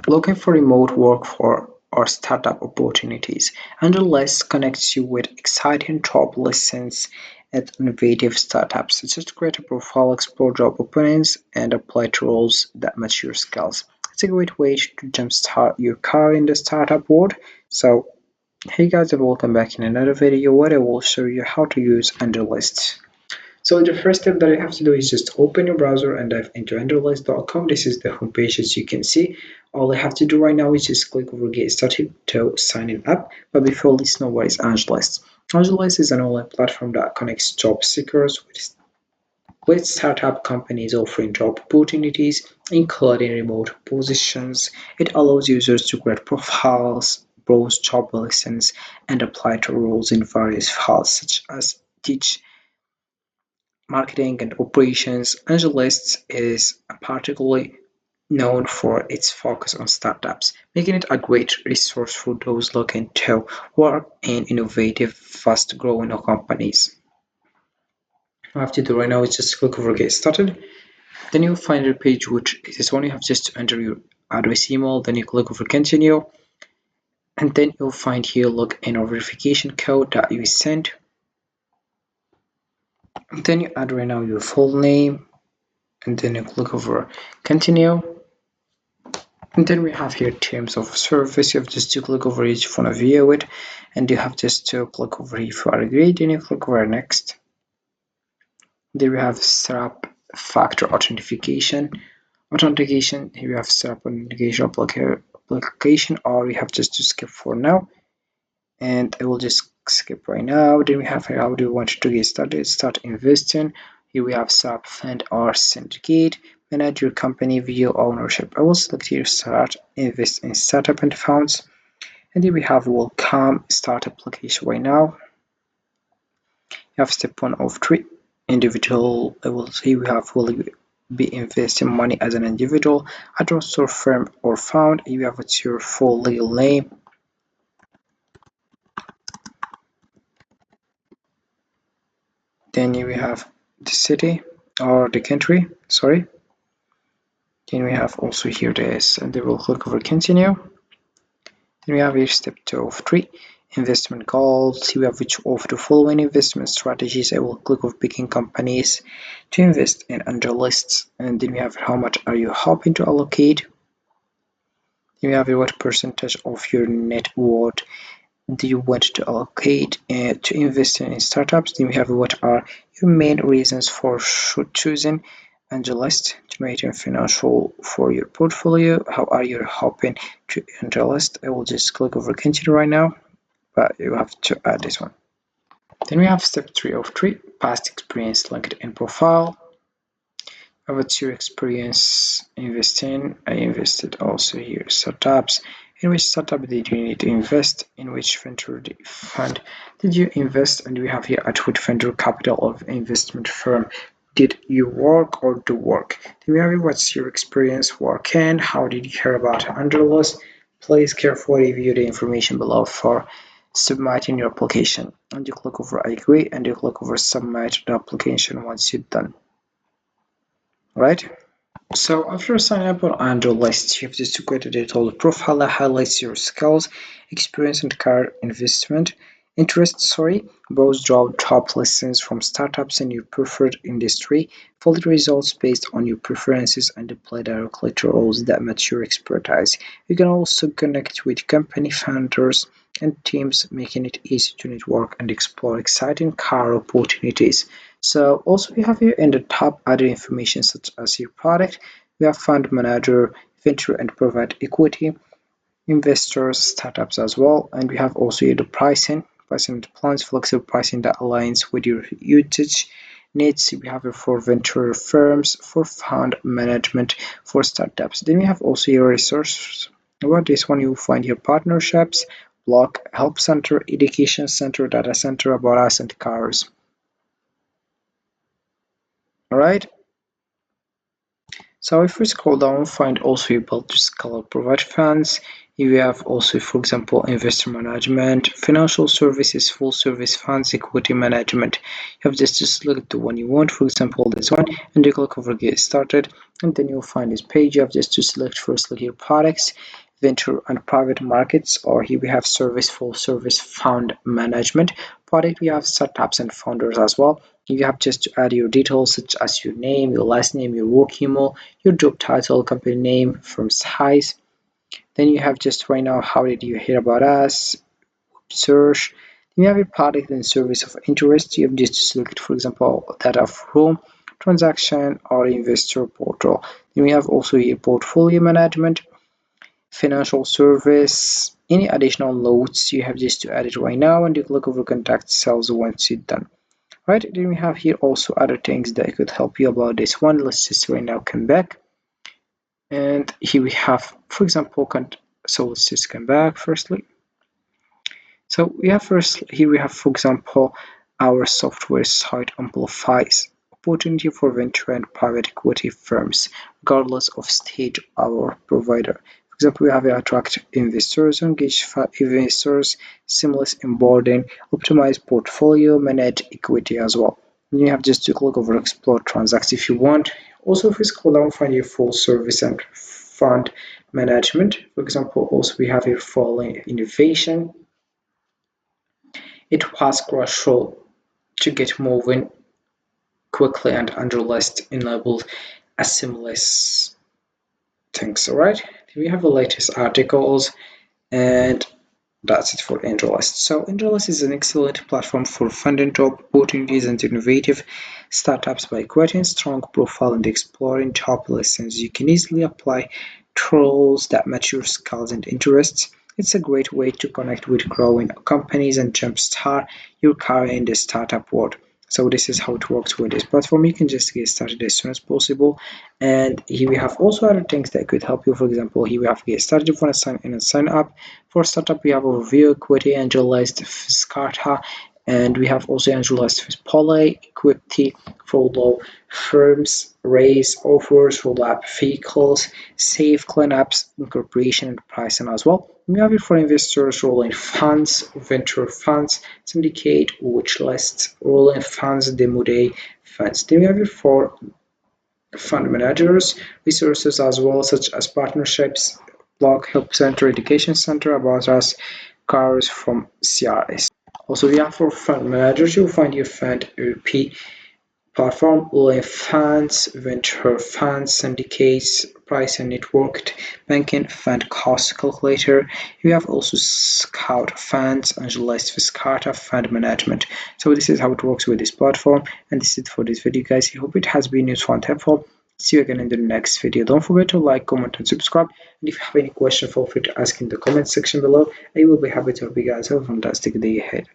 Looking for remote work for or startup opportunities. AngelList connects you with exciting job listings at innovative startups. Just create a profile, explore job openings, and apply to roles that match your skills. It's a great way to jumpstart your career in the startup world. So, hey guys, and welcome back in another video where I will show you how to use AngelList. So the first step that you have to do is just open your browser and dive into AngelList.com. This is the homepage as you can see. All I have to do right now is just click over Get Started to sign in up. But before let's know what is AngelList. AngelList is an online platform that connects job seekers with startup companies offering job opportunities, including remote positions. It allows users to create profiles, browse job listings, and apply to roles in various fields such as teach, marketing, and operations. AngelList is particularly known for its focus on startups, making it a great resource for those looking to work in innovative, fast-growing companies. All you have to do right now is just click over Get Started. Then you'll find a page which is one you have just to enter your address email. Then you click over Continue, and then you'll find here login or verification code that you sent. And then you add right now your full name, and then you click over Continue. And then we have here terms of service. You have just to click over each if you want to view it, and you have just to click over if you are agreed, and you click over next. Then we have setup factor authentication. Here we have setup authentication application, or we have just to skip for now, and I will just skip right now. Then we have here how do you want to get started. Start investing. Here we have setup fund or syndicate. Manage your company via ownership. I will select here start invest in startup and funds, and here we have welcome start application right now. You have step 1 of 3 individual. I will see we have will be investing money as an individual, address or firm or fund. You have what's your full legal name. Then we have the city or the country, sorry. Then we have also here this, and then we'll click over continue. Then we have here step 2 of 3 investment goals. We have which of the following investment strategies. I will click over picking companies to invest in under lists, and then we have how much are you hoping to allocate. Then we have what percentage of your net worth do you want to allocate to invest in startups. Then we have what are your main reasons for choosing AngelList, generating financial for your portfolio. How are you hoping to AngelList? I will just click over continue right now, but you have to add this one. Then we have step 3 of 3 past experience LinkedIn profile. What's your experience investing? I invested also here startups. In which startup did you need to invest? In which venture fund did you invest? And we have here at what venture capital of investment firm did you work or do work? Then we have here what's your experience working? How did you hear about AngelList? Please carefully review the information below for submitting your application. And you click over I agree, and you click over submit the application once you're done. Right? So after signing up on AngelList, you have just to create a detailed profile that highlights your skills, experience, and current investment interests. Browse job top listings from startups in your preferred industry, fill the results based on your preferences, and apply directly to roles that match your expertise. You can also connect with company founders and teams, making it easy to network and explore exciting career opportunities. So also we have here in the top other information such as your product. We have fund manager, venture and private equity, investors, startups as well, and we have also here the pricing plans, flexible pricing that aligns with your usage needs. We have it for venture firms, for fund management, for startups. Then we have also your resources. About this one, you will find your partnerships, blog, help center, education center, data center, about us, and cars. All right. So if we scroll down, find also able to scale provide funds. You have also, for example, investor management, financial services, full service funds, equity management. You have just to select the one you want, for example, this one, and you click over get started, and then you'll find this page. You have just to select firstly here products, venture and private markets, or here we have service, full service fund management. Product, we have startups and founders as well. You have just to add your details such as your name, your last name, your work email, your job title, company name, firm size. Then you have just right now, how did you hear about us? Search. Then you have your product and service of interest. You have just to select, for example, that of home, transaction, or investor portal. Then we have also your portfolio management, financial service, any additional notes you have just to add it right now, and you click over contact sales once it's done. Right, then we have here also other things that could help you about this one. Let's just right now come back, and here we have, for example, so let's just come back firstly. So we have first here we have, for example, our software site amplifies opportunity for venture and private equity firms regardless of stage our provider. For example, we have attract investors, engage investors, seamless onboarding, optimize portfolio, manage equity as well. And you have just to click over explore transacts if you want. Also, if we scroll down, find your full service and fund management. For example, also we have here following innovation. It was crucial to get moving quickly, and AngelList enabled a seamless things. Alright, we have the latest articles, and that's it for AngelList. So AngelList is an excellent platform for finding job opportunities and innovative startups. By creating a strong profile and exploring job listings, you can easily apply roles that match your skills and interests. It's a great way to connect with growing companies and jumpstart your career in the startup world. So this is how it works with this platform. You can just get started as soon as possible. And here we have also other things that could help you. For example, here we have get started if you want to sign in and sign up. For startup, we have overview, equity, AngelList, Fiscarta, and we have also AngelList with Poly, equity, follow firms, raise offers, follow up vehicles, save cleanups, incorporation, and pricing as well. We have it for investors, rolling funds, venture funds, syndicate, watch lists, rolling funds, demo day funds. Then we have it for fund managers, resources as well, such as partnerships, blog, help center, education center, about us, cars from CRS. Also, we have for fund managers, you'll find your fund EP platform, live funds, venture funds, syndicates, price and networked banking, fund cost calculator. You have also scout funds, AngelList Fiscarta, fund management. So this is how it works with this platform, and this is it for this video, guys. I hope it has been useful and helpful. See you again in the next video. Don't forget to like, comment, and subscribe. And if you have any question, feel free to ask in the comment section below. I will be happy to help you guys have a fantastic day ahead.